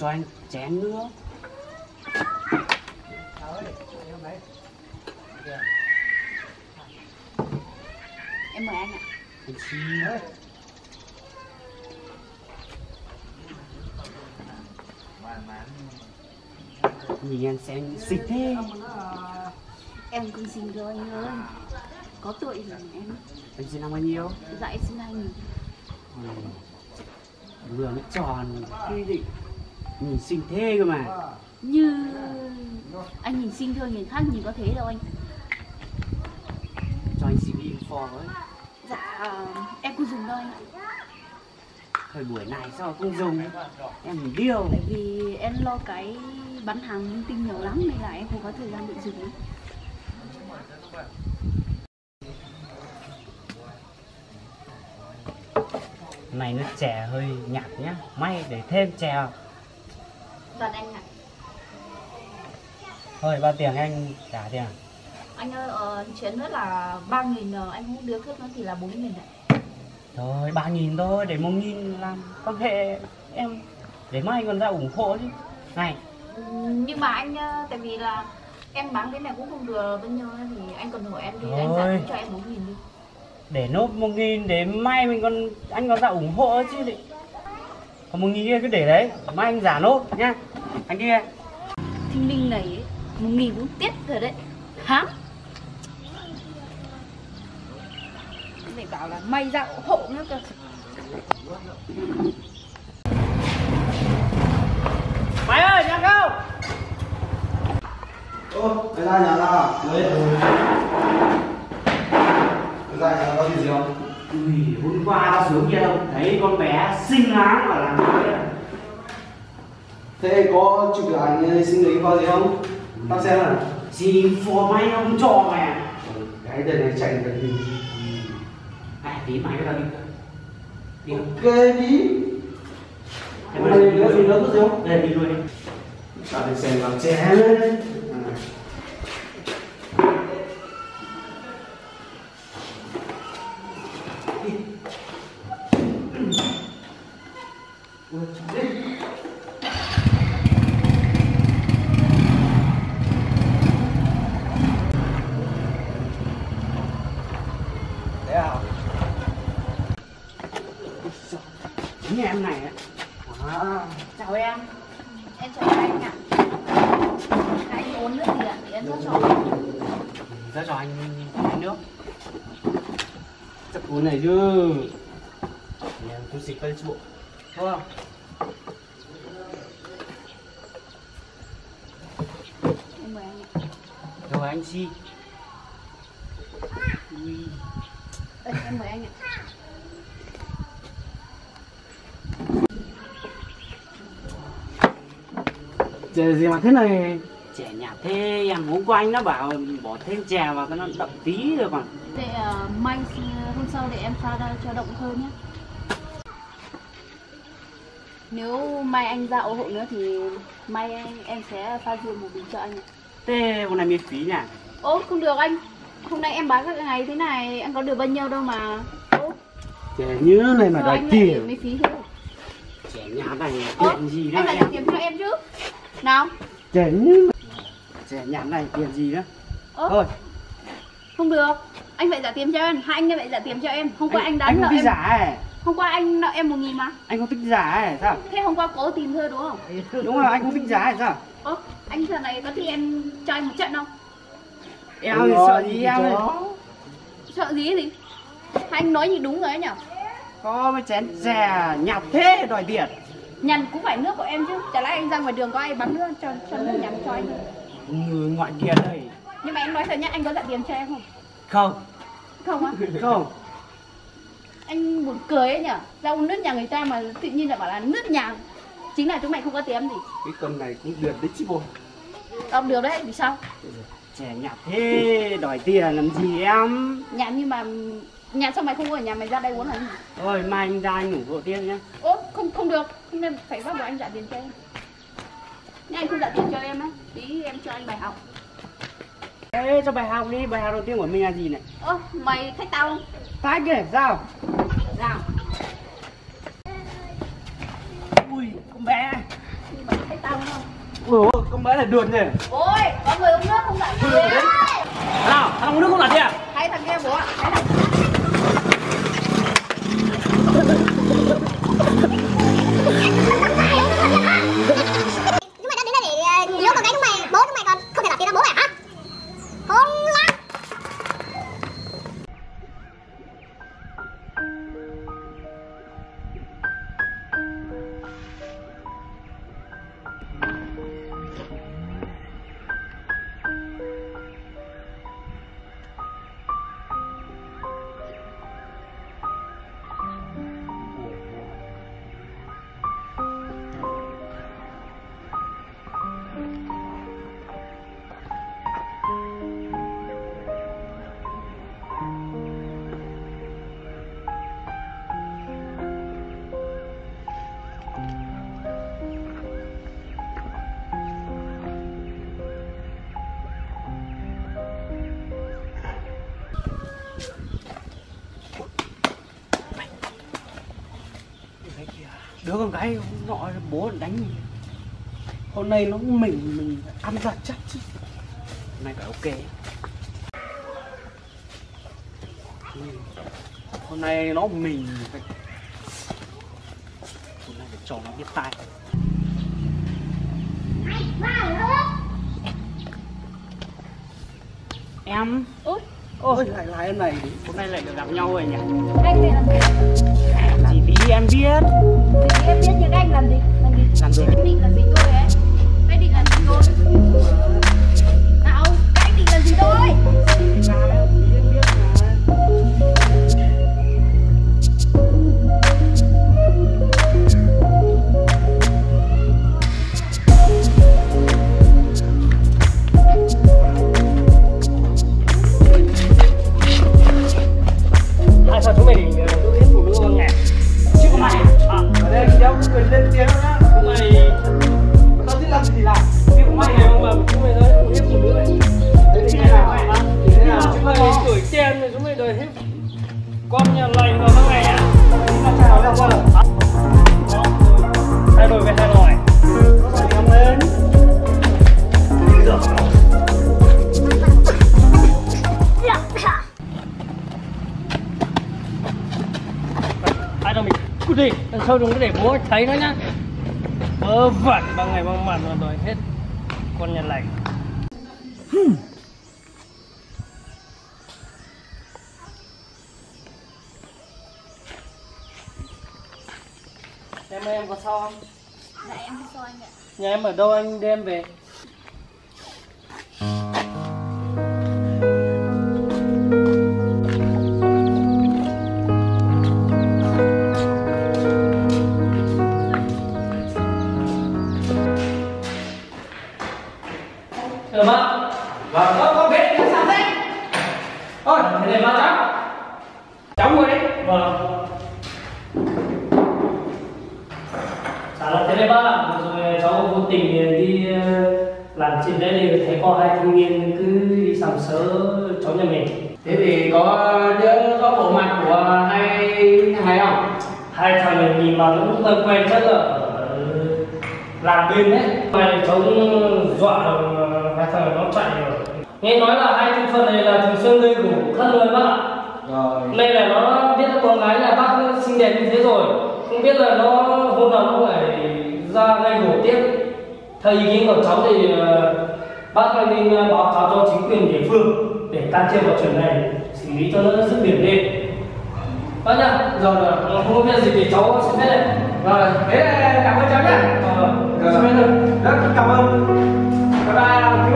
cho anh chén nữa. Em mời anh ạ. Anh xin. Nhìn anh xem xinh thế. Em không xinh đâu anh ơi. Có tuổi rồi mà em. Anh sinh năm bao nhiêu? Dạ em sinh 2000. Vừa nó tròn quy định. Nhìn xinh thế cơ mà. Như anh nhìn xinh thôi, nhìn khác nhìn có thế đâu anh. Cho anh xin info với. Dạ em không dùng đâu anh ạ. Thời buổi này sao không dùng? Em mình điêu. Bởi vì em lo cái bán hàng linh tinh nhiều lắm nên là em không có thời gian để dùng ấy. Này nó chè hơi nhạt nhá. May để thêm chè. Vâng anh ạ. Thôi bao tiền anh trả tiền. Anh ơi, chén nước là 3.000, anh hút điếu thuốc nữa thì là 4.000 ạ. Thôi 3.000 thôi, để 1.000 làm quan hệ em. Để mai còn ra ủng hộ chứ. Này. Nhưng mà anh, tại vì là em bán cái này cũng không được bao nhiêu thì anh còn hỏi em đi, anh Thôi. giảm cho em 4.000 đi. Để nốt 1.000 để mai anh còn ra ủng hộ chứ đi. Còn 1.000 kia cứ để đấy, mai anh giả nốt nhá. Anh kia. Thinh linh này ấy, 1.000 cũng tiếc rồi đấy. Hả? Để bảo là may ra ủng hộ nữa cơ. Mày ơi, nhà không? Ô, mày ra nhà nào? Đấy. Mày ra nhà có gì không? Ui, hôm qua tao xuống kia đâu, thấy con bé xinh lắm mà làm thế à? Thế có chụp được ảnh sinh lý có gì không? Tao xem nào. Gì phò may nó không cho mày. Cái đời này chạy được gì? À, tí mày bây giờ đi. Đi không? Ok đi. Hôm nay nữa gì nữa có gì không? Đây, đi luôn đi. Tao đi xem làm chè lên. Thế à? Chính em này á. Chào em. Em chào anh ạ. Anh uống nước gì ạ? Thì em rót cho. Ra cho anh nước. Chắc uống này chứ. Em tôi xịt cây chuộng. Đúng không? Em mời anh ạ. Rồi anh chi. Đây, em mời anh ạ. Chè gì mà thế này? Chè nhạt thế, em uống qua anh nó bảo bỏ thêm chè vào cho nó đậm tí rồi còn. Để may hôm sau để em pha ra cho đậm hơn nhé. Nếu mai anh ra ủng hộ nữa thì mai em sẽ pha riêng một bình cho anh. Thế hôm nay miễn phí nhỉ? Ô không được anh. Hôm nay em bán các ngày thế này anh có được bao nhiêu đâu mà. Ô, Chè như này mà sao đòi anh lại tiền. miễn phí thế? Chè nhạt này Ô, tiền gì đó anh phải em? trả tiền cho em chứ. Nào. Chè như chè nhạt này tiền gì đó? Ô, Thôi, không được. Anh phải trả tiền cho em. Hai anh phải trả tiền cho em. Hôm qua anh anh đáng nợ không thích em. giả ấy. Hôm qua anh nợ em 1.000 mà. Anh không thích giả ấy sao? Thế hôm qua cố tìm thôi đúng không? Đúng rồi, anh không thích giả ấy sao? Ơ, anh giờ này có thì em cho anh một trận không? Em thì sợ gì em ơi? Sợ gì gì? Hai anh nói gì đúng rồi ấy nhở? Có mấy chén chè nhạt thế đòi tiền. Nhằn cũng phải nước của em chứ. Chả lẽ anh ra ngoài đường có ai bán nước cho nước nhằn cho anh không? Người ngoại kia đây. Nhưng mà anh nói thật nhá, anh có trả tiền cho em không? Không, Không á? không. Anh buồn cười ấy nhở? Ra uống nước nhà người ta mà tự nhiên lại bảo là nước nhà. Chính là chúng mày không có tiền gì. Cái con này cũng được đấy chứ bộ. Đọc được đấy, vì sao? Chè nhạt thế đòi tiền làm gì em? Nhàn nhưng mà nhà sao mày không ở nhà mày ra đây uống làm gì? Thôi mai anh ra anh ủng hộ tiền nhá. Ố, không được, không nên phải bắt buộc anh trả tiền cho em. Nếu anh không trả tiền cho em á, tí em cho anh bài học. Ê, cho bài học đi, bài học đầu tiên của mình là gì này? Ơ, mày thách tao không? Tách kìa, sao? Nào. Ui, con bé. Mày thấy tao không? Ủa, con bé này đượt nhỉ? Ôi, có người uống nước không dạy gì đấy. Nào, thằng uống nước không là gì à? Hai thằng kia bố ạ. Chúng mày đã đến đây để yếu con gái chúng mày, bố chúng mày còn không thể đặt tiền ra bố mày hả? Khốn lắm. Đứa con gái nọ bố đánh mình. Hôm nay nó mình ăn ra chắc chứ. Hôm nay phải ok. Hôm nay nó mình phải... Hôm nay phải cho nó biết tai. Em. Ôi lại em này. Hôm nay lại được gặp nhau rồi nhỉ. Anh về làm gì? Chỉ tí em biết. Thì em biết nhưng anh làm gì? Làm gì? Anh định làm gì tôi ấy? Anh định làm gì tôi? Nào, anh định làm gì tôi? Sao chúng mày định tôi hết phụ nữ con nhỉ? Chứ có mày à? Ở đây anh đâu quyền lên tiếng đâu nhá. Chúng mày tao thích làm gì thì làm. Chứ có mày này mà chúng mày nói hết phụ nữ này. Thế thì nào mày hả? Thế nào chúng mày tuổi trẻ này chúng mày đòi hết con nhà lành vào tháng này à? Chúng ta chào nhau qua rồi. Thay đổi về thay đổi. Có phải em lên. Ai đâu mình cút đi, đằng sau đừng có để bố thấy nó nhá. Vớ vẩn bằng ngày bằng mặt mà đòi hết con nhà lành. Em ơi, em có sao không? Dạ em không sao anh ạ. Nhà em ở đâu anh đem về? Được không? Vâng. Con biết làm sao thế? Ôi, thế này mà cháu. Cháu ngồi đấy. Vâng. Chả là thế này bác. Rồi cháu vô tình đi làm trên đấy thì thấy có hai thanh niên cứ đi sắm sớ cháu nhà mình. Thế thì có bộ mặt của hai thằng này không? Hai thằng này nhìn mà cũng quen quen chắc là ở làng bên đấy. Mà cháu dọa hai thằng này nó chạy rồi. Nghe nói là hai thành phần này là thường xuyên gây gổ thân người bác ạ. Rồi. Đây là nó biết là con gái nhà bác xinh đẹp như thế rồi, không biết là nó hôm nào nó phải ra gây gổ tiếp. Theo ý kiến của cháu thì bác nên báo cáo cho chính quyền địa phương để can thiệp vào chuyện này, xử lý cho nó dứt điểm đi. Bác nhá. Rồi không có việc gì thì cháu xin phép này. Rồi, thế cảm ơn cháu nhá. Rất cảm ơn. Bye bye.